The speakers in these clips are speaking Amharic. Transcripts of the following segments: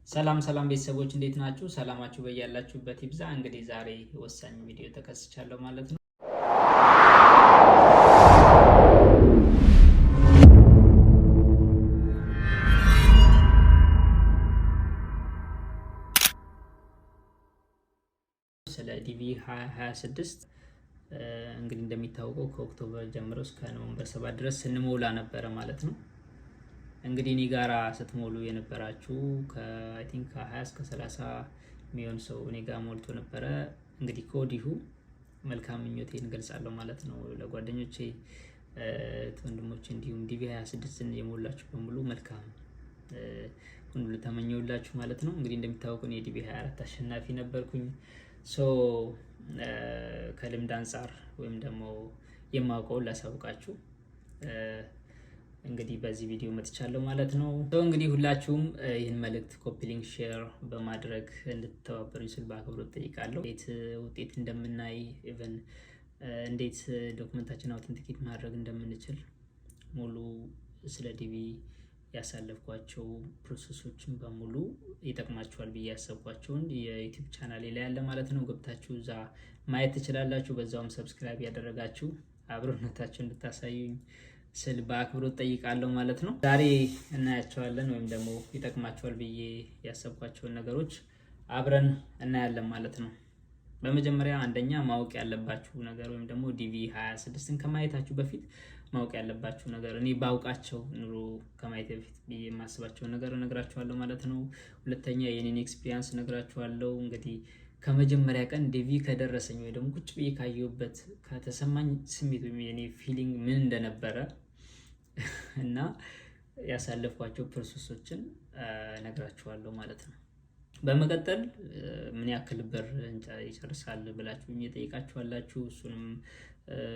ሰላም ሰላም ቤተሰቦች እንዴት ናችሁ? ሰላማችሁ በያላችሁበት ይብዛ። እንግዲህ ዛሬ ወሳኝ ቪዲዮ ተከስቻለሁ ማለት ነው። ስለ ዲቪ 2026 እንግዲህ እንደሚታወቀው ከኦክቶበር ጀምሮ እስከ ኖቨምበር 7 ድረስ ስንሞላ ነበረ ማለት ነው። እንግዲህ እኔ ጋራ ስትሞሉ የነበራችሁ ከአይ ቲንክ ከ20 እስከ 30 የሚሆን ሰው እኔ ጋር ሞልቶ ነበረ። እንግዲህ ከወዲሁ መልካም ምኞቴን እንገልጻለሁ ማለት ነው ለጓደኞቼ ወንድሞቼ፣ እንዲሁም ዲቪ 26ን የሞላችሁ በሙሉ መልካም ሁሉ ተመኘውላችሁ ማለት ነው። እንግዲህ እንደሚታወቀው እኔ ዲቪ 24 አሸናፊ ነበርኩኝ። ሶ ከልምድ አንጻር ወይም ደግሞ የማውቀውን ላሳውቃችሁ እንግዲህ በዚህ ቪዲዮ መጥቻለሁ ማለት ነው። እንግዲህ ሁላችሁም ይህን መልእክት ኮፒ ሊንክ ሼር በማድረግ እንድትተባበሩኝ ስል በአክብሮት ጠይቃለሁ። እንዴት ውጤት እንደምናይ ኢቨን እንዴት ዶክመንታችን አውተንቲኬት ማድረግ እንደምንችል ሙሉ ስለ ዲቪ ያሳለፍኳቸው ፕሮሰሶችን በሙሉ ይጠቅማችኋል ብዬ ያሰብኳቸውን የዩቲዩብ ቻናሌ ላይ ያለ ማለት ነው። ገብታችሁ እዛ ማየት ትችላላችሁ። በዛውም ሰብስክራይብ ያደረጋችሁ አብሮነታችሁ እንድታሳዩኝ ስል በአክብሮት ጠይቃለሁ ማለት ነው። ዛሬ እናያቸዋለን ወይም ደግሞ ይጠቅማቸዋል ብዬ ያሰብኳቸውን ነገሮች አብረን እናያለን ማለት ነው። በመጀመሪያ አንደኛ ማወቅ ያለባችሁ ነገር ወይም ደግሞ ዲቪ 26ን ከማየታችሁ በፊት ማወቅ ያለባችሁ ነገር እኔ ባውቃቸው ኑሮ ከማየት በፊት ብዬ የማስባቸውን ነገር እነግራችኋለሁ ማለት ነው። ሁለተኛ የኔን ኤክስፒሪየንስ እነግራችኋለሁ። እንግዲህ ከመጀመሪያ ቀን ዲቪ ከደረሰኝ ወይ ደግሞ ቁጭ ብዬ ካየሁበት ከተሰማኝ ስሜት ወይም የኔ ፊሊንግ ምን እንደነበረ እና ያሳለፍኳቸው ፕሮሰሶችን እነግራችኋለሁ ማለት ነው። በመቀጠል ምን ያክል ብር ይጨርሳል ብላችሁ እየጠየቃችኋላችሁ እሱንም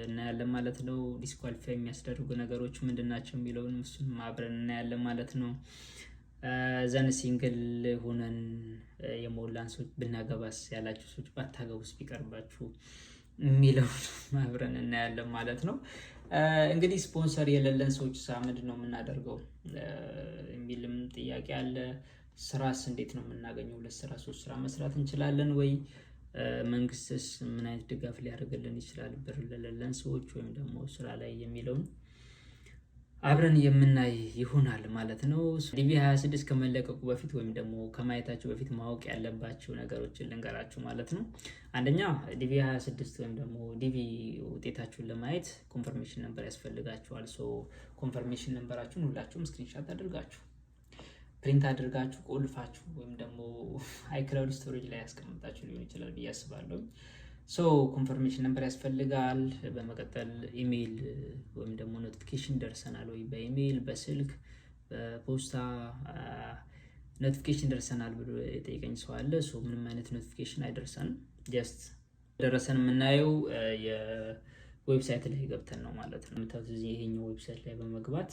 እናያለን ማለት ነው። ዲስኳሊፋይ የሚያስደርጉ ነገሮች ምንድናቸው የሚለውን እሱንም አብረን እናያለን ማለት ነው። ዘን ሲንግል ሆነን የሞላን ሰዎች ብናገባስ ያላችሁ ሰዎች ባታገቡስ ቢቀርባችሁ የሚለውን አብረን እናያለን ማለት ነው። እንግዲህ ስፖንሰር የሌለን ሰዎች ምንድን ነው የምናደርገው የሚልም ጥያቄ አለ። ስራስ እንዴት ነው የምናገኘው? ሁለት ስራ ሶስት ስራ መስራት እንችላለን ወይ? መንግስትስ ምን አይነት ድጋፍ ሊያደርግልን ይችላል? ብር ለሌለን ሰዎች ወይም ደግሞ ስራ ላይ የሚለውን አብረን የምናይ ይሆናል ማለት ነው። ዲቪ 26 ከመለቀቁ በፊት ወይም ደግሞ ከማየታችሁ በፊት ማወቅ ያለባችሁ ነገሮችን ልንገራችሁ ማለት ነው። አንደኛ ዲቪ 26 ወይም ደግሞ ዲቪ ውጤታችሁን ለማየት ኮንፈርሜሽን ነምበር ያስፈልጋችኋል። ኮንፈርሜሽን ነምበራችሁን ሁላችሁም ስክሪንሻት አድርጋችሁ ፕሪንት አድርጋችሁ ቆልፋችሁ ወይም ደግሞ አይክላውድ ስቶሬጅ ላይ ያስቀምጣችሁ ሊሆን ይችላል ብዬ አስባለሁ። ኮንፈርሜሽን ነምበር ያስፈልጋል። በመቀጠል ኢሜይል ወይም ደግሞ ኖቲፊኬሽን ደርሰናል ወይ በኢሜይል በስልክ በፖስታ ኖቲፊኬሽን ደርሰናል ብሎ የጠየቀኝ ሰው አለ። ምንም አይነት ኖቲፊኬሽን አይደርሰንም። ጀስት ደረሰን የምናየው የዌብሳይት ላይ ገብተን ነው ማለት ነው። እዚህ ይሄኛው ዌብሳይት ላይ በመግባት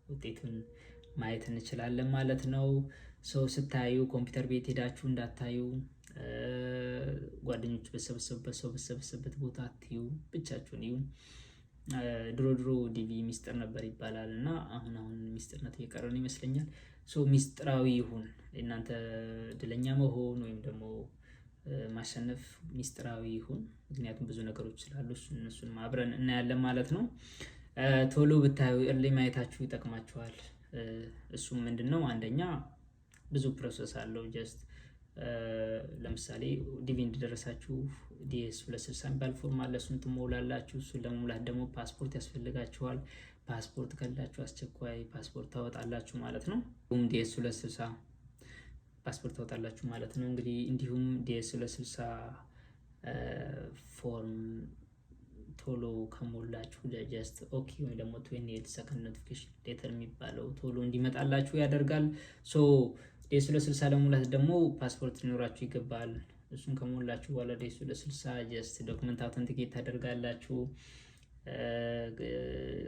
ውጤቱን ማየት እንችላለን ማለት ነው። ስታዩ ኮምፒውተር ቤት ሄዳችሁ እንዳታዩ፣ ጓደኞች በሰበሰበበት ቦታ አትዩ፣ ብቻችሁን እዩ። ድሮ ዲቪ ሚስጥር ነበር ይባላል እና አሁን ሚስጥርነት እየቀረን ይመስለኛል። ሚስጥራዊ ይሁን እናንተ እድለኛ መሆን ወይም ደግሞ ማሸነፍ ሚስጥራዊ ይሁን። ምክንያቱም ብዙ ነገሮች ስላሉ እነሱን አብረን እናያለን ማለት ነው። ቶሎ ብታዩ እርሊ ማየታችሁ ይጠቅማችኋል። እሱም ምንድነው? አንደኛ ብዙ ፕሮሰስ አለው። ጀስት ለምሳሌ ዲቪ እንደደረሳችሁ ዲኤስ 260 የሚባል ፎርም አለ። እሱን ትሞላላችሁ። እሱን ለመሙላት ደግሞ ፓስፖርት ያስፈልጋችኋል። ፓስፖርት ከሌላችሁ አስቸኳይ ፓስፖርት ታወጣላችሁ ማለት ነው። ዲኤስ 260 ፓስፖርት ታወጣላችሁ ማለት ነው። እንግዲህ እንዲሁም ዲኤስ 260 ፎርም ቶሎ ከሞላችሁ ጀስት ኦኬ ወይ ደግሞ 28 ሰከንድ ኖቲፊኬሽን ሌተር የሚባለው ቶሎ እንዲመጣላችሁ ያደርጋል። ዲኤስ 260 ለመሙላት ደግሞ ፓስፖርት ሊኖራችሁ ይገባል። እሱን ከሞላችሁ በኋላ ዲኤስ 260 ጀስት ዶክመንት አውተንቲኬት ታደርጋላችሁ።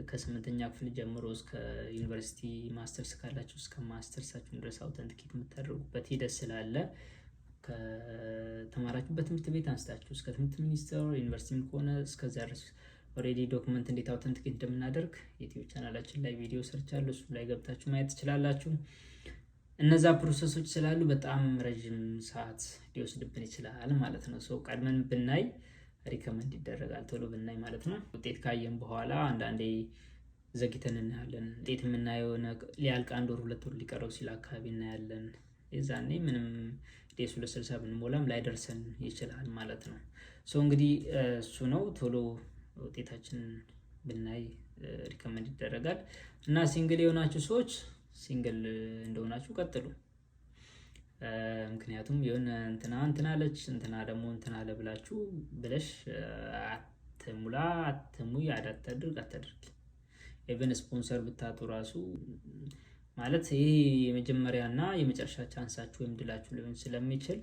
ከ8ኛ ክፍል ጀምሮ እስከ ዩኒቨርሲቲ ማስተርስ ካላችሁ እስከ ማስተርሳችሁ ድረስ አውተንቲኬት የምታደርጉበት ሂደት ስላለ ከተማራችሁበት ትምህርት ቤት አንስታችሁ እስከ ትምህርት ሚኒስቴር ዩኒቨርሲቲም ከሆነ እስከዛ ድረስ ኦልሬዲ ዶክመንት እንዴት አውተንቲኬት እንደምናደርግ ዩቲዩብ ቻናላችን ላይ ቪዲዮ ሰርቻለሁ። እሱ ላይ ገብታችሁ ማየት ትችላላችሁ። እነዛ ፕሮሰሶች ስላሉ በጣም ረዥም ሰዓት ሊወስድብን ይችላል ማለት ነው። ሰው ቀድመን ብናይ ሪከመንድ ይደረጋል፣ ቶሎ ብናይ ማለት ነው። ውጤት ካየን በኋላ አንዳንዴ ዘግይተን እናያለን። ውጤት የምናየው ሊያልቅ 1 ወር 2 ወር ሊቀረው ሲል አካባቢ እናያለን። የዛኔ ምንም ዴስ 260 ብንሞላም ላይደርሰን ይችላል ማለት ነው። እንግዲህ እሱ ነው፣ ቶሎ ውጤታችን ብናይ ሪከመንድ ይደረጋል። እና ሲንግል የሆናችሁ ሰዎች ሲንግል እንደሆናችሁ ቀጥሉ። ምክንያቱም የሆነ እንትና አለች እንትና ደግሞ እንትና አለ ብለሽ አትሙላ፣ አትሙይ፣ አታድርግ። ኢቨን ስፖንሰር ብታጡ ራሱ ማለት ይሄ የመጀመሪያና የመጨረሻ ቻንሳችሁ ወይም ድላችሁ ሊሆን ስለሚችል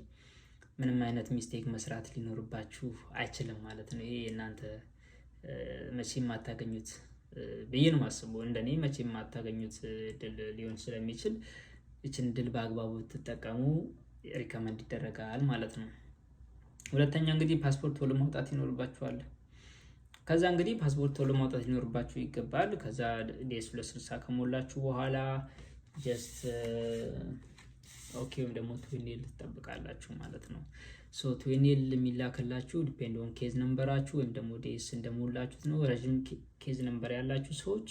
ምንም አይነት ሚስቴክ መስራት ሊኖርባችሁ አይችልም ማለት ነው። ይሄ የእናንተ መቼም የማታገኙት ብዬ ነው የማስበው። እንደኔ መቼም የማታገኙት ድል ሊሆን ስለሚችል ይችን ድል በአግባቡ ትጠቀሙ ሪከመንድ ይደረጋል ማለት ነው። ሁለተኛ እንግዲህ ፓስፖርት ቶሎ ማውጣት ይኖርባችኋል። ከዛ እንግዲህ ፓስፖርት ቶሎ ማውጣት ሊኖርባችሁ ይገባል። ከዛ ዴስ 260 ከሞላችሁ በኋላ ጀስት ኦኬ ወይም ደግሞ ትዌኔል ትጠብቃላችሁ ማለት ነው። ትዌኔል የሚላክላችሁ ዲፔንድ ኦን ኬዝ ነምበራችሁ ወይም ደግሞ ዴስ እንደሞላችሁት ነው። ረዥም ኬዝ ነምበር ያላችሁ ሰዎች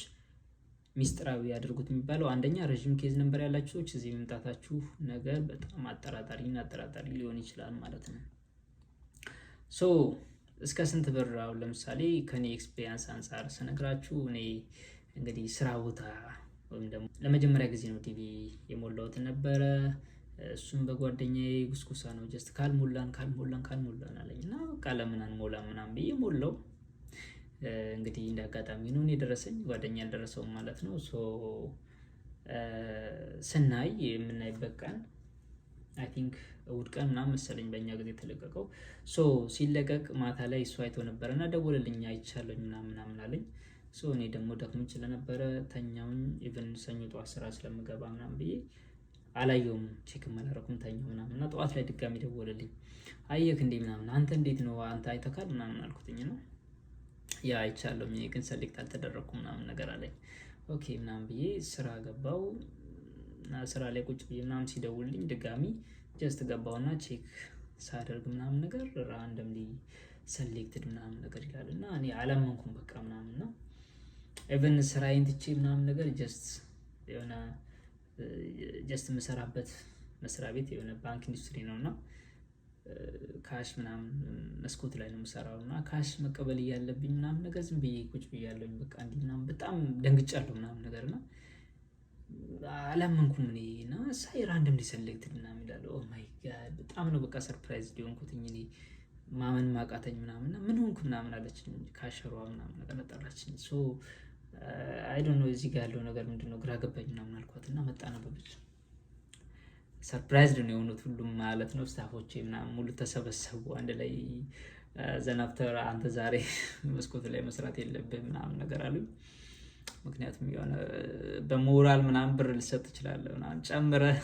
ሚስጥራዊ ያድርጉት የሚባለው አንደኛ ረዥም ኬዝ ነምበር ያላችሁ ሰዎች እዚህ መምጣታችሁ ነገር በጣም አጠራጣሪ ሊሆን ይችላል ማለት ነው። እስከ ስንት ብር? አሁን ለምሳሌ ከኔ ኤክስፒሪየንስ አንጻር ስነግራችሁ እኔ እንግዲህ ስራ ቦታ ወይም ደግሞ ለመጀመሪያ ጊዜ ነው ዲቪ የሞላሁት ነበረ። እሱም በጓደኛዬ ጉስቁሳ ነው። ጀስት ካልሞላን አለኝ እና በቃ ለምን አንሞላም ምናምን ብዬ ሞላው። እንግዲህ እንደ አጋጣሚ ነው እኔ ደረሰኝ፣ ጓደኛ ያልደረሰውም ማለት ነው። ስናይ የምናይበት ቀን አይ ቲንክ እሑድ ቀን ምናምን መሰለኝ በእኛ ጊዜ የተለቀቀው። ሲለቀቅ ማታ ላይ እሱ አይቶ ነበረና ደወለልኝ፣ አይቻለኝ ምናምን አለኝ። እኔ ደግሞ ደክሞኝ ስለነበረ ተኛውኝ። ኢቨን ሰኞ ጠዋት ስራ ስለምገባ ምናምን ብዬ አላየውም፣ ቼክ አላደረኩም፣ ተኛው ምናምን እና ጠዋት ላይ ድጋሚ ደወለልኝ። አየክ እንዴ ምናምን፣ አንተ እንዴት ነው አንተ አይተካል ምናምን አልኩትኝ ነው ያ አይቻለሁ፣ እኔ ግን ሰሌክት አልተደረኩም ምናምን ነገር አለኝ። ኦኬ ምናምን ብዬ ስራ ገባው እና ስራ ላይ ቁጭ ብዬ ምናምን ሲደውልልኝ ድጋሚ ጀስት ገባውና ቼክ ሳደርግ ምናምን ነገር ራንደምሊ ሰሌክትድ ምናምን ነገር ይላል እና እኔ አላመንኩም በቃ ምናምን ነው። ኢቨን ስራዬን ትቼ ምናምን ነገር ጀስት የምሰራበት መስሪያ ቤት የሆነ ባንክ ኢንዱስትሪ ነው እና ካሽ ምናምን መስኮት ላይ ነው የምሰራው እና ካሽ መቀበል እያለብኝ ምናምን ነገር ዝም ብዬ ቁጭ ብያለሁኝ። በቃ እንዲህ ምናምን በጣም ደንግጫለሁ ምናምን ነገር እና አላመንኩም እኔ እና ሳይ ራንደምሊ ሰሌክትድ ምናምን ይላል። ኦ ማይ ጋድ በጣም ነው በቃ ሰርፕራይዝ ሊሆንኩትኝ እኔ ማመን ማቃተኝ ምናምን እና ምን ሆንኩ ምናምን አለችኝ ካሸሯ ምናምን ነገር ጠራችኝ። አይ ዶንት ኖ እዚህ ጋር ያለው ነገር ምንድነው ግራ ገባኝ ምናምን አልኳት እና መጣ ነበረች። ሰርፕራይዝድ ነው የሆኑት ሁሉም ማለት ነው። ስታፎቼ ምናምን ሙሉ ተሰበሰቡ አንድ ላይ። ዘናፍተር አንተ ዛሬ መስኮት ላይ መስራት የለብህ ምናምን ነገር አሉኝ። ምክንያቱም የሆነ በሞራል ምናምን ብር ልሰጥ ትችላለህ ምናምን ጨምረህ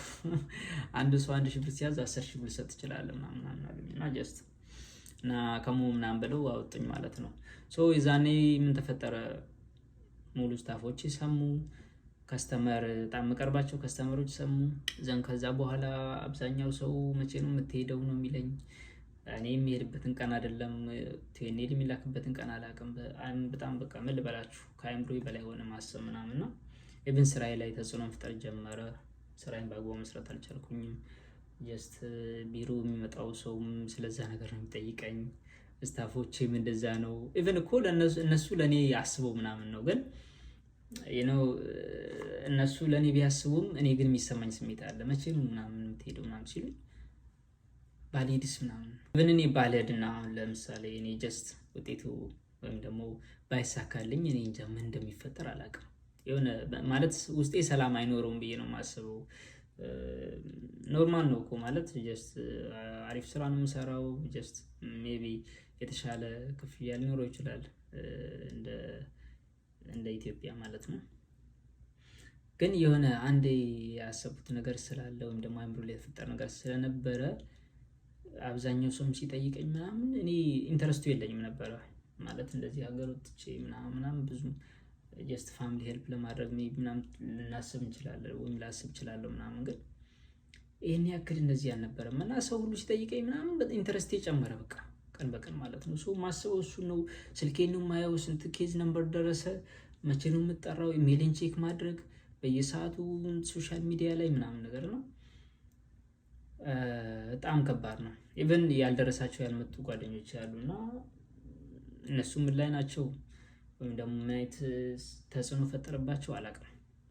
አንድ ሰው 1000 ብር ሲያዝ 10,000 ብር ልሰጥ ትችላለህ ምናምን አሉኝ እና ጀስት እና ከሙ ምናምን ብለው አወጡኝ ማለት ነው። የዛኔ ምን ተፈጠረ? ሙሉ ስታፎች ሰሙ፣ ከስተመር በጣም መቀርባቸው ከስተመሮች ሰሙ። ከዛ በኋላ አብዛኛው ሰው መቼ ነው የምትሄደው ነው የሚለኝ። እኔ የሚሄድበትን ቀን አይደለም ትዌኔል የሚላክበትን ቀን አላውቅም። በጣም በቃ ምን ልበላችሁ ከአይምሮዬ በላይ ሆነ ማሰብ ምናምን እና ኢቭን ስራዬ ላይ ተጽዕኖ መፍጠር ጀመረ። ስራዬን በአግባቡ መስራት አልቻልኩኝም። ጀስት ቢሮ የሚመጣው ሰውም ስለዛ ነገር ነው የሚጠይቀኝ። ስታፎቼም እንደዛ ነው። ኢቭን እኮ እነሱ ለእኔ ያስበው ምናምን ነው፣ ግን እነሱ ለእኔ ቢያስቡም እኔ ግን የሚሰማኝ ስሜት አለ። መቼ ነው ምናምን የምትሄደው ምናምን ሲሉ ባልሄድስ ምናምን ኢቭን እኔ ባልሄድና ለምሳሌ እኔ ጀስት ውጤቱ ወይም ደግሞ ባይሳካልኝ እኔ እንጃ ምን እንደሚፈጠር አላውቅም። የሆነ ማለት ውስጤ ሰላም አይኖረውም ብዬ ነው የማስበው። ኖርማል ነው እኮ ማለት ጀስት አሪፍ ስራ ነው የምሰራው። ጀስት ሜቢ የተሻለ ክፍያ ሊኖረው ይችላል እንደ ኢትዮጵያ ማለት ነው። ግን የሆነ አንዴ ያሰቡት ነገር ስላለ ወይም ደግሞ አእምሮ ላይ የተፈጠረ ነገር ስለነበረ አብዛኛው ሰውም ሲጠይቀኝ ምናምን እኔ ኢንተረስቱ የለኝም ነበረ ማለት እንደዚህ ሀገር ወጥቼ ምናምን ብዙ ጀስት ፋሚሊ ሄልፕ ለማድረግ ምናምን ልናስብ እንችላለን ወይም ላስብ እችላለሁ ምናምን። ግን ይህን ያክል እንደዚህ አልነበረም እና ሰው ሁሉ ሲጠይቀኝ ምናምን በጣም ኢንተረስቴ ጨመረ። በቃ ቀን በቀን ማለት ነው። ሰው ማስበው እሱ ነው። ስልኬን ነው የማየው፣ ስንት ኬዝ ነምበር ደረሰ፣ መቼ ነው የምጠራው፣ ኢሜይልን ቼክ ማድረግ በየሰዓቱ ሶሻል ሚዲያ ላይ ምናምን ነገር ነው። በጣም ከባድ ነው። ኢቨን ያልደረሳቸው ያልመጡ ጓደኞች ያሉና እነሱ ምን ላይ ናቸው ወይም ደግሞ ምን አይነት ተጽዕኖ ፈጠረባቸው አላውቅም።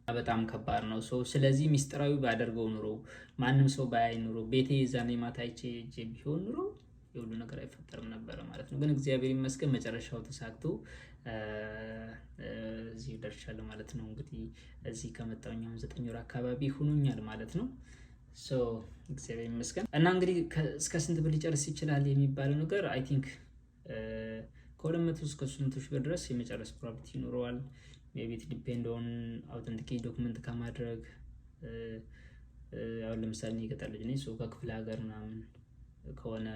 በጣም ከባድ ነው። ስለዚህ ሚስጥራዊ ባደርገው ኑሮ ማንም ሰው ባያይ ኑሮ ቤቴ ዛኔ ማታ አይቼ ቢሆን ኑሮ የሁሉ ነገር አይፈጠርም ነበረ ማለት ነው። ግን እግዚአብሔር ይመስገን መጨረሻው ተሳክቶ እዚህ ደርሻለሁ ማለት ነው። እንግዲህ እዚህ ከመጣሁኝ 9 ወር አካባቢ ሆኖኛል ማለት ነው። እግዚአብሔር ይመስገን እና እንግዲህ እስከ ስንት ብር ሊጨርስ ይችላል የሚባለው ነገር አይ ቲንክ ከ200 እስከ 300 ሺህ ብር ድረስ የመጨረስ ፕሮባቢሊቲ ይኖረዋል። ሜይ ቢ ዲፔንድ ኦን አውተንቲኬት ዶክመንት ከማድረግ አሁን ለምሳሌ የገጠር ልጅ ነኝ። ከክፍለ ሀገር ምናምን ከሆነ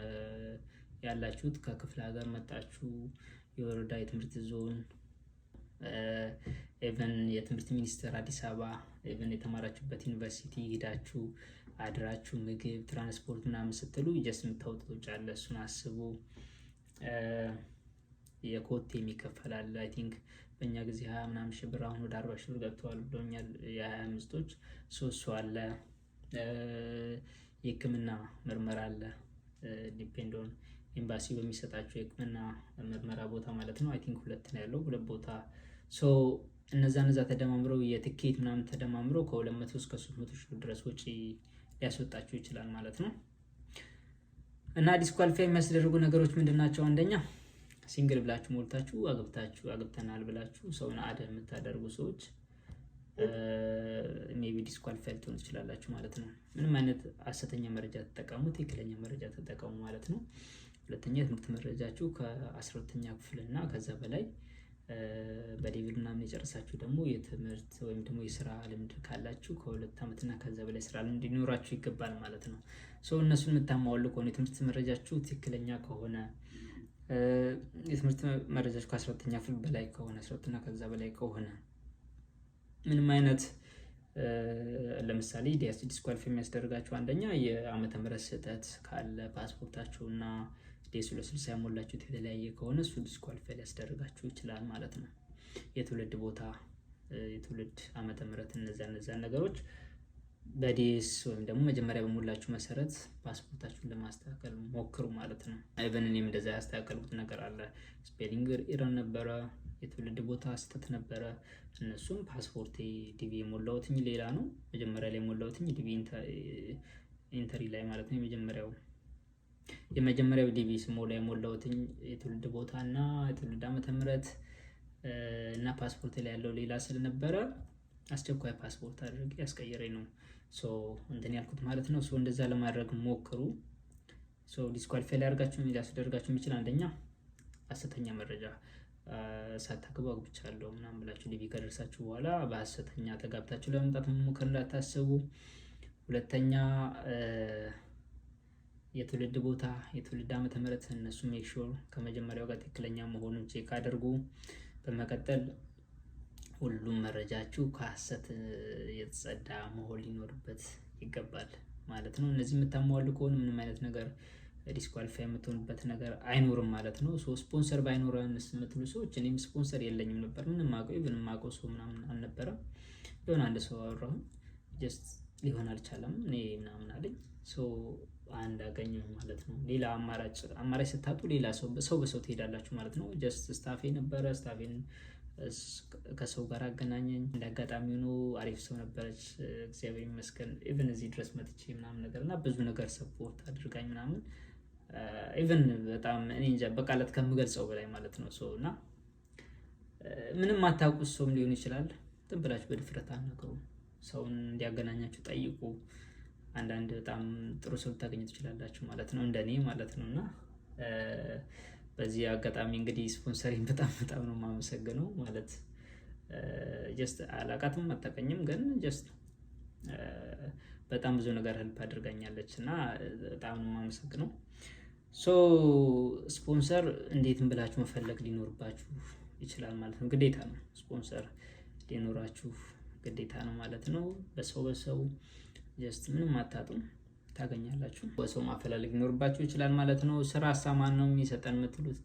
ያላችሁት ከክፍለ ሀገር መጣችሁ የወረዳ የትምህርት ዞን ኢቨን የትምህርት ሚኒስቴር አዲስ አበባ ኢቨን የተማራችሁበት ዩኒቨርሲቲ ሄዳችሁ አድራችሁ ምግብ ትራንስፖርት ምናምን ስትሉ ጀስት የምታወጡት ወጪ አለ። እሱን አስቡ። የኮቴ የሚከፈላል አይ ቲንክ በእኛ ጊዜ 20 ምናምን ሺህ ብር አሁን ወደ 40 ሺህ ብር ገብተዋል ብሎኛል የ25ቶች። እሱ አለ። የህክምና ምርመራ አለ። ዲፔንድ ኦን ኤምባሲ በሚሰጣቸው የህክምና ምርመራ ቦታ ማለት ነው። አይ ቲንክ 2 ነው ያለው፣ 2 ቦታ። እነዛ ተደማምረው የትኬት ምናምን ተደማምረው ከ200 እስከ 300 ሺህ ብር ድረስ ወጪ ሊያስወጣችሁ ይችላል ማለት ነው። እና ዲስኳሊፋይ የሚያስደርጉ ነገሮች ምንድናቸው? አንደኛ ሲንግል ብላችሁ ሞልታችሁ አግብተናል ብላችሁ ሰውን አደ የምታደርጉ ሰዎች ሜቢ ዲስኳሊፋይ ልትሆኑ ትችላላችሁ ማለት ነው። ምንም አይነት ሐሰተኛ መረጃ ተጠቀሙ፣ ትክክለኛ መረጃ ተጠቀሙ ማለት ነው። ሁለተኛ የትምህርት መረጃችሁ ከ12ኛ ክፍል እና ከዛ በላይ በሌቭል ምናምን የጨረሳችሁ ደግሞ የትምህርት ወይም ደግሞ የስራ ልምድ ካላችሁ ከ2 ዓመት እና ከዛ በላይ ስራ ልምድ ሊኖራችሁ ይገባል ማለት ነው። እነሱን የምታሟሉ ከሆነ የትምህርት መረጃችሁ ትክክለኛ ከሆነ የትምህርት መረጃችሁ ከ12ኛ ክፍል በላይ ከሆነ 12 እና ከዛ በላይ ከሆነ ምንም አይነት ለምሳሌ ዲስኳሊፋይ የሚያስደርጋችሁ አንደኛ የዓመተ ምህረት ስህተት ካለ ፓስፖርታችሁ እና ዴስ260 ያሞላችሁት የተለያየ ከሆነ እሱ ዲስኳሊፋይ ሊያስደርጋችሁ ይችላል ማለት ነው። የትውልድ ቦታ፣ የትውልድ ዓመተ ምህረት እነዚያን ነገሮች በዴስ ወይም ደግሞ መጀመሪያ በሞላችሁ መሰረት ፓስፖርታችሁን ለማስተካከል ሞክሩ ማለት ነው። ኢቨን እኔም እንደዛ ያስተካከልኩት ነገር አለ። ስፔሊንግ ኤረር ነበረ፣ የትውልድ ቦታ ስህተት ነበረ። እነሱም ፓስፖርቴ ዲቪ የሞላሁትኝ ሌላ ነው። መጀመሪያ ላይ የሞላሁትኝ ዲቪ ኢንተሪ ላይ ማለት ነው። የመጀመሪያው ዲቪ ስሞላ የሞላሁትኝ የትውልድ ቦታ እና የትውልድ ዓመተ ምህረት እና ፓስፖርት ላይ ያለው ሌላ ስለነበረ አስቸኳይ ፓስፖርት አድርጌ ያስቀየረኝ ነው እንትን ያልኩት ማለት ነው። እንደዛ ለማድረግ ሞክሩ። ዲስኳሊፋይ ሊያስደርጋችሁ የሚችል አንደኛ ሐሰተኛ መረጃ ሳታገቡ አግብቻለሁ ምናምን ብላችሁ ዲቪ ከደረሳችሁ በኋላ በሐሰተኛ ተጋብታችሁ ለመምጣት መሞከር እንዳታስቡ። ሁለተኛ የትውልድ ቦታ፣ የትውልድ ዓመተ ምህረት እነሱ ሜክ ሹር ከመጀመሪያው ጋር ትክክለኛ መሆኑን ቼክ አድርጉ። በመቀጠል ሁሉም መረጃችሁ ከሐሰት የተጸዳ መሆን ሊኖርበት ይገባል ማለት ነው። እነዚህ የምታሟሉ ከሆነ ምንም አይነት ነገር ዲስኳሊፋይ የምትሆንበት ነገር አይኖርም ማለት ነው። ስፖንሰር ባይኖረንስ የምትሉ ሰዎች እኔም ስፖንሰር የለኝም ነበር። ምንም አውቀው ሰው ምናምን አልነበረም። የሆነ አንድ ሰው አወራሁኝ ጀስት ሊሆን አልቻለም እኔ ምናምን አለኝ። አንድ አገኘሁ ማለት ነው። ሌላ አማራጭ ስታጡ ሌላ ሰው በሰው ትሄዳላችሁ ማለት ነው። ጀስት ስታፌ ነበረ። ስታፌን ከሰው ጋር አገናኘኝ። እንደ አጋጣሚ ሆኖ አሪፍ ሰው ነበረች፣ እግዚአብሔር ይመስገን። ኢቨን እዚህ ድረስ መጥቼ ምናምን ነገር እና ብዙ ነገር ሰፖርት አድርጋኝ ምናምን ኢቨን በጣም እኔ እንጃ በቃላት ከምገልጸው በላይ ማለት ነው። እና ምንም አታውቁት ሰውም ሊሆን ይችላል። ዝም ብላችሁ በድፍረት አናግሩ። ሰውን እንዲያገናኛችሁ ጠይቁ። አንዳንድ በጣም ጥሩ ሰው ልታገኙ ትችላላችሁ ማለት ነው፣ እንደኔ ማለት ነው። እና በዚህ አጋጣሚ እንግዲህ ስፖንሰሪን በጣም ነው የማመሰግነው። ማለት ጀስት አላቃትም አታውቀኝም፣ ግን ጀስት በጣም ብዙ ነገር ሄልፕ አድርጋኛለች እና በጣም ነው የማመሰግነው። ስፖንሰር እንዴትም ብላችሁ መፈለግ ሊኖርባችሁ ይችላል ማለት ነው። ግዴታ ነው፣ ስፖንሰር ሊኖራችሁ ግዴታ ነው ማለት ነው። በሰው ጀስት ምንም አታጡም። ታገኛላችሁ። በሰው ማፈላለግ ይኖርባችሁ ይችላል ማለት ነው። ስራ ማን ነው የሚሰጠን የምትሉት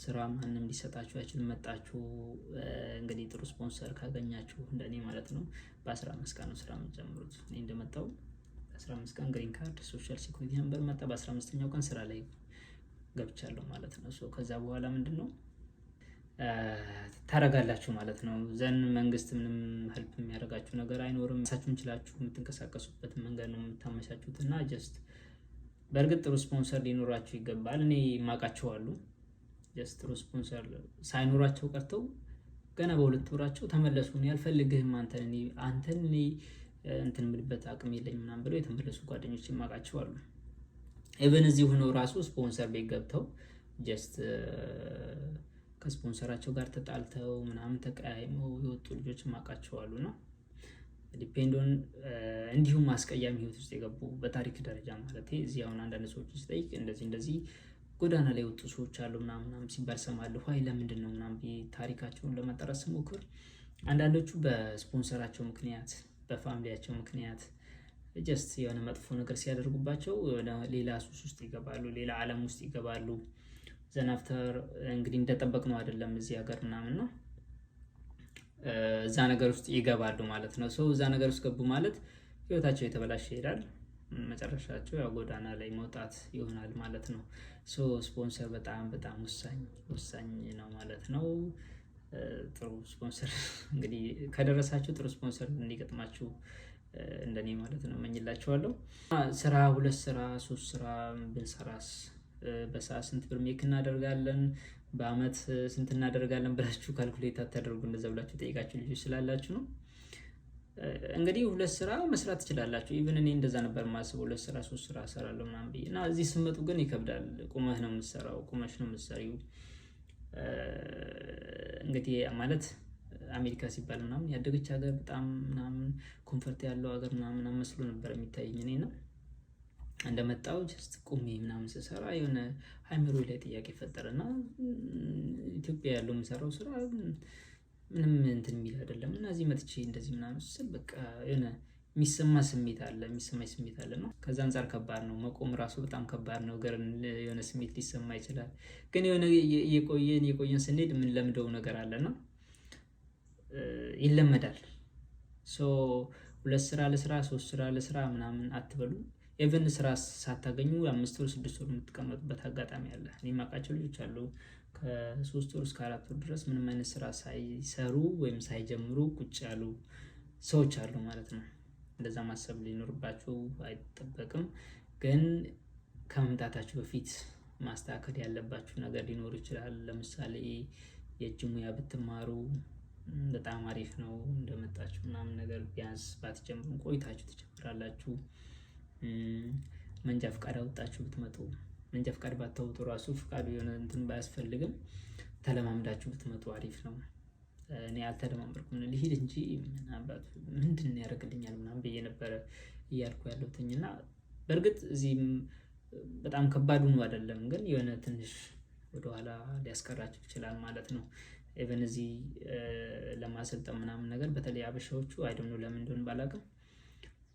ስራ ማንም ሊሰጣችሁ አይችልም። መጣችሁ እንግዲህ ጥሩ ስፖንሰር ካገኛችሁ እንደኔ ማለት ነው በ15 ቀን ነው ስራ የምትጀምሩት። እኔ እንደመጣው 15 ቀን ግሪን ካርድ ሶሻል ሴኩሪቲ ነምበር መጣ። በ15ኛው ቀን ስራ ላይ ገብቻለሁ ማለት ነው። ከዛ በኋላ ምንድነው ታረጋላችሁ ማለት ነው። ዘን መንግስት ምንም ሄልፕ የሚያደርጋችሁ ነገር አይኖርም። ራሳችሁን ችላችሁ የምትንቀሳቀሱበት መንገድ ነው የምታመቻቹት እና ጀስት በእርግጥ ጥሩ ስፖንሰር ሊኖራችሁ ይገባል። እኔ ማቃቸው አሉ ጀስት ጥሩ ስፖንሰር ሳይኖራቸው ቀርተው ገና በሁለት ወራቸው ተመለሱ። እኔ አልፈልግህም አንተን እንትን የምልበት አቅም የለኝም ምናምን ብለው የተመለሱ ጓደኞች ማቃቸው አሉ። ኢቨን እዚህ ሆነው ራሱ ስፖንሰር ቤት ገብተው ጀስት ከስፖንሰራቸው ጋር ተጣልተው ምናምን ተቀያይመው የወጡ ልጆች ማቃቸው አሉ ነው ዲፔንዶን እንዲሁም አስቀያሚ ህይወት ውስጥ የገቡ በታሪክ ደረጃ ማለት እዚህ አሁን አንዳንድ ሰዎች ሲጠይቅ እንደዚህ ጎዳና ላይ የወጡ ሰዎች አሉ ምናምን ሲባል ሰማለሁ። አይ ለምንድን ነው ምናምን ታሪካቸውን ለማጣራት ስሞክር አንዳንዶቹ በስፖንሰራቸው ምክንያት በፋሚሊያቸው ምክንያት ጀስት የሆነ መጥፎ ነገር ሲያደርጉባቸው ሌላ ሱስ ውስጥ ይገባሉ፣ ሌላ ዓለም ውስጥ ይገባሉ። ዘናፍተር እንግዲህ እንደጠበቅነው አይደለም እዚህ ሀገር ምናምን ነው እዛ ነገር ውስጥ ይገባሉ ማለት ነው። እዛ ነገር ውስጥ ገቡ ማለት ህይወታቸው የተበላሸ ይሄዳል። መጨረሻቸው ያው ጎዳና ላይ መውጣት ይሆናል ማለት ነው። ስፖንሰር በጣም በጣም ወሳኝ ነው ማለት ነው። ጥሩ ስፖንሰር እንግዲህ ከደረሳችሁ ጥሩ ስፖንሰር እንዲገጥማችሁ እንደኔ ማለት ነው እመኝላችኋለሁ። ስራ 2 ስራ 3 ስራ ብንሰራስ በሰዓት ስንት ብር ሜክ እናደርጋለን፣ በአመት ስንት እናደርጋለን ብላችሁ ካልኩሌት አታደርጉ። እንደዛ ብላችሁ ጠይቃችሁ ልጆች ስላላችሁ ነው። እንግዲህ 2 ስራ መስራት ትችላላችሁ። ኢቭን እኔ እንደዛ ነበር የማስበው 2 ስራ 3 ስራ እሰራለሁ ምናምን ብዬ እና እዚህ ስመጡ ግን ይከብዳል። ቁመሽ ነው የምትሰሪው። እንግዲህ ማለት አሜሪካ ሲባል ምናምን ያደገች ሀገር በጣም ምናምን ኮንፈርት ያለው ሀገር ምናምን መስሎ ነበር የሚታየኝ እኔና እንደመጣው ጀስት ቁሜ ምናምን ስሰራ የሆነ አይምሮ ላይ ጥያቄ ፈጠረና ኢትዮጵያ ያለው የምሰራው ስራ ምንም እንትን የሚል አይደለም እና እዚህ መጥቼ እንደዚህ ምናምን ስል በቃ የሆነ የሚሰማኝ ስሜት አለ ነው። ከዛ አንፃር ከባድ ነው መቆም ራሱ በጣም ከባድ ነው። የሆነ ስሜት ሊሰማ ይችላል፣ ግን የሆነ የቆየን ስንሄድ የምንለምደው ነገር አለና ይለመዳል። 2 ስራ ለስራ 3 ስራ ለስራ ምናምን አትበሉ። ኢቨን ስራ ሳታገኙ 5 ወር 6 ወር የምትቀመጡበት አጋጣሚ አለ። እኔ የማውቃቸው ልጆች አሉ ከ3 ወር እስከ 4 ወር ድረስ ምንም አይነት ስራ ሳይሰሩ ወይም ሳይጀምሩ ቁጭ ያሉ ሰዎች አሉ ማለት ነው። እንደዛ ማሰብ ሊኖርባችሁ አይጠበቅም፣ ግን ከመምጣታችሁ በፊት ማስተካከል ያለባችሁ ነገር ሊኖር ይችላል። ለምሳሌ የእጅ ሙያ ብትማሩ በጣም አሪፍ ነው። እንደመጣችሁ ምናምን ነገር ቢያንስ ባትጀምሩ ቆይታችሁ ትጀምራላችሁ። መንጃ ፍቃድ አውጣችሁ ብትመጡ፣ መንጃ ፍቃድ ባታወጡ ራሱ ፍቃዱ የሆነ እንትን ባያስፈልግም ተለማምዳችሁ ብትመጡ አሪፍ ነው። እኔ አልተለማመድኩም ልሂድ እንጂ ምንድን ያደርግልኛል ምናምን ብዬ ነበረ እያልኩ ያለሁትኝ እና በእርግጥ እዚህም በጣም ከባድ ሆኖ አይደለም፣ ግን የሆነ ትንሽ ወደኋላ ሊያስቀራችሁ ይችላል ማለት ነው። ኢቨን እዚህ ለማሰልጠን ምናምን ነገር በተለይ አበሻዎቹ አይደኑ ለምን እንደሆነ ባላውቅም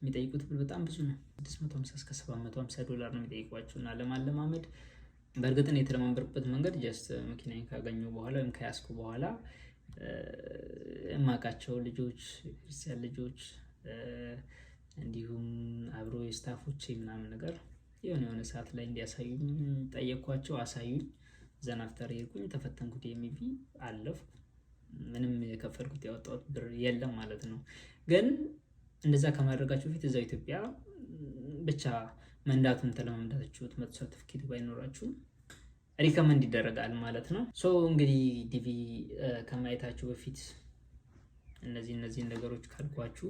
የሚጠይቁት ብር በጣም ብዙ ነው። 650 እስከ 750 ዶላር ነው የሚጠይቋቸው እና ለማለማመድ በእርግጥ እኔ የተለማመድኩበት መንገድ ጀስት መኪናዬን ካገኘሁ በኋላ ወይም ከያዝኩ በኋላ የማውቃቸው ልጆች ክርስቲያን ልጆች እንዲሁም አብሮ የስታፎቼ ምናምን ነገር የሆነ ሰዓት ላይ እንዲያሳዩኝ ጠየኳቸው፣ አሳዩኝ። ዘን አፍተር ሄድኩኝ፣ ተፈተንኩት፣ የሚቪ አለፍኩ። ምንም የከፈልኩት ያወጣሁት ብር የለም ማለት ነው። ግን እንደዛ ከማድረጋችሁ በፊት እዛው ኢትዮጵያ ብቻ መንዳቱን ተለማምዳችሁት መቶ ሰርቲፊኬት ባይኖራችሁ ሪከመንድ ይደረጋል ማለት ነው። እንግዲህ ዲቪ ከማየታችሁ በፊት እነዚህ ነገሮች ካልኳችሁ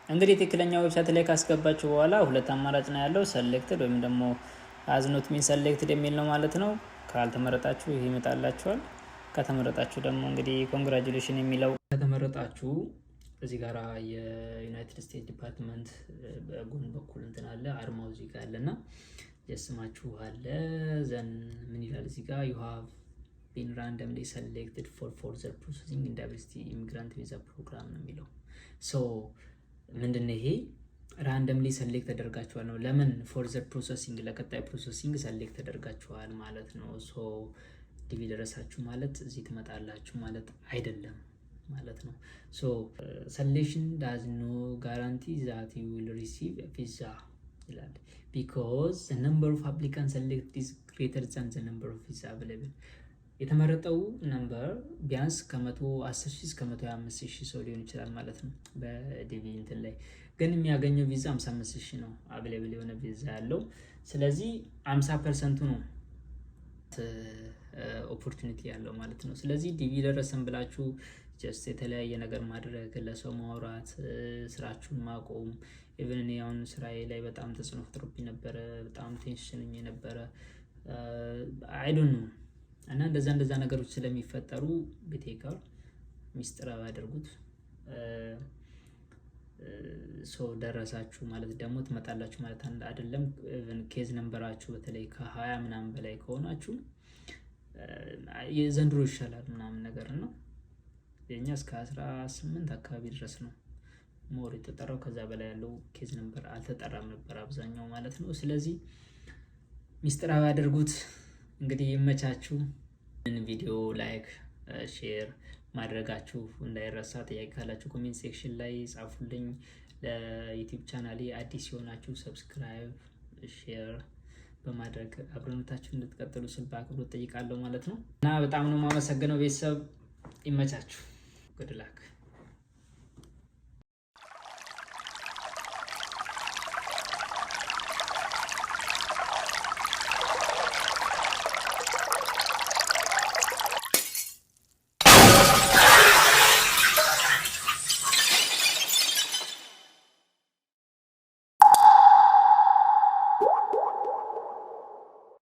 እንግዲህ ትክክለኛ ዌብሳይት ላይ ካስገባችሁ በኋላ 2 አማራጭ ነው ያለው፣ ሰሌክትድ ወይም ደግሞ has not been selected የሚል ነው ማለት ነው። ካልተመረጣችሁ ይሄ ይመጣላችኋል። ከተመረጣችሁ ደግሞ እንግዲህ ኮንግራቹሌሽን የሚለው ከተመረጣችሁ እዚህ ጋር የዩናይትድ ስቴትስ ዲፓርትመንት በጎን በኩል እንትን አለ፣ አርማው እዚህ ጋር አለና የስማችሁ አለ። ዘን ምን ይላል እዚህ ጋር you have been randomly selected for further processing in diversity immigrant visa program ነው የሚለው። ምንድነው ይሄ? ራንደምሊ ሰሌክት ተደርጋችኋል ነው። ለምን ፎርዘር ፕሮሰሲንግ ለቀጣይ ፕሮሰሲንግ ሰሌክት ተደርጋችኋል ማለት ነው። ሶ ዲቪ ደረሳችሁ ማለት እዚህ ትመጣላችሁ ማለት አይደለም ማለት ነው። ሶ ሰሌክሽን ዳዝ ኖ ጋራንቲ ዛት ዩ ዊል ሪሲቭ ቪዛ ይላል ቢኮዝ ዘ ነምበር ኦፍ አፕሊካንት ሰሌክት ኢዝ ግሬተር ዛን ዘ ነምበር ኦፍ ቪዛ አቬለብል። የተመረጠው ነምበር ቢያንስ ከ110,000 እስከ 125,000 ሰው ሊሆን ይችላል ማለት ነው በዲቪ እንትን ላይ ግን የሚያገኘው ቪዛ 55,000 ነው አቬሌብል የሆነ ቪዛ ያለው። ስለዚህ 50% ነው ኦፖርቹኒቲ ያለው ማለት ነው። ስለዚህ ዲቪ ደረሰን ብላችሁ ጀስት የተለያየ ነገር ማድረግ፣ ለሰው ማውራት፣ ስራችሁን ማቆም ኢቨን እኔ አሁን ስራዬ ላይ በጣም ተጽዕኖ ፈጥሮብኝ ነበረ። በጣም ቴንሽን ነበረ አይ ዶንት ኖ እና እንደዛ ነገሮች ስለሚፈጠሩ ቤቴካር ሚስጥራዊ ያደርጉት። ሰው ደረሳችሁ ማለት ደግሞ ትመጣላችሁ ማለት አይደለም። ኢቨን ኬዝ ነምበራችሁ በተለይ ከ20 ምናምን በላይ ከሆናችሁ የዘንድሮ ይሻላል ምናምን ነገር ነው። የኛ እስከ 18 አካባቢ ድረስ ነው ሞር የተጠራው። ከዛ በላይ ያለው ኬዝ ነምበር አልተጠራም ነበር አብዛኛው ማለት ነው። ስለዚህ ሚስጥራዊ ያደርጉት። እንግዲህ ይመቻችሁ። ቪዲዮ ላይክ ሼር ማድረጋችሁ እንዳይረሳ። ጥያቄ ካላችሁ ኮሜንት ሴክሽን ላይ ጻፉልኝ። ለዩቲዩብ ቻናሌ አዲስ የሆናችሁ ሰብስክራይብ ሼር በማድረግ አብሮነታችሁ እንድትቀጥሉ ስል በአክብሮት ጠይቃለሁ ማለት ነው። እና በጣም ነው የማመሰግነው ቤተሰብ። ይመቻችሁ። ጉድ ላክ